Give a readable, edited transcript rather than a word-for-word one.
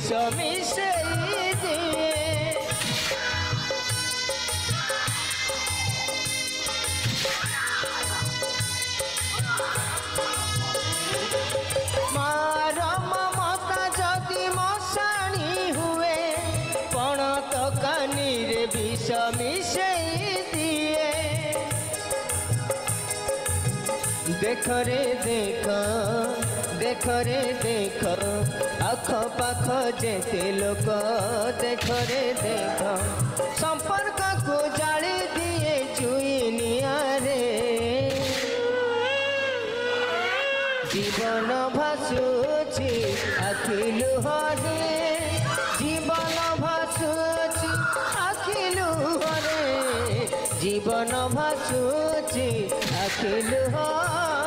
विष मिशेई दिए। मार ममता जदि मशाणी हुए पण तो कानी रे विष मिशेई दिए। देख रे देख रे देख आख पाख जेते लोक देख रे देख संपर्क को जाली दिए जुई निआरे। जीवन भासुची आखि लुहरे जीवन भासुची आखि लुहरे जीवन भासुची आखि लुहरे।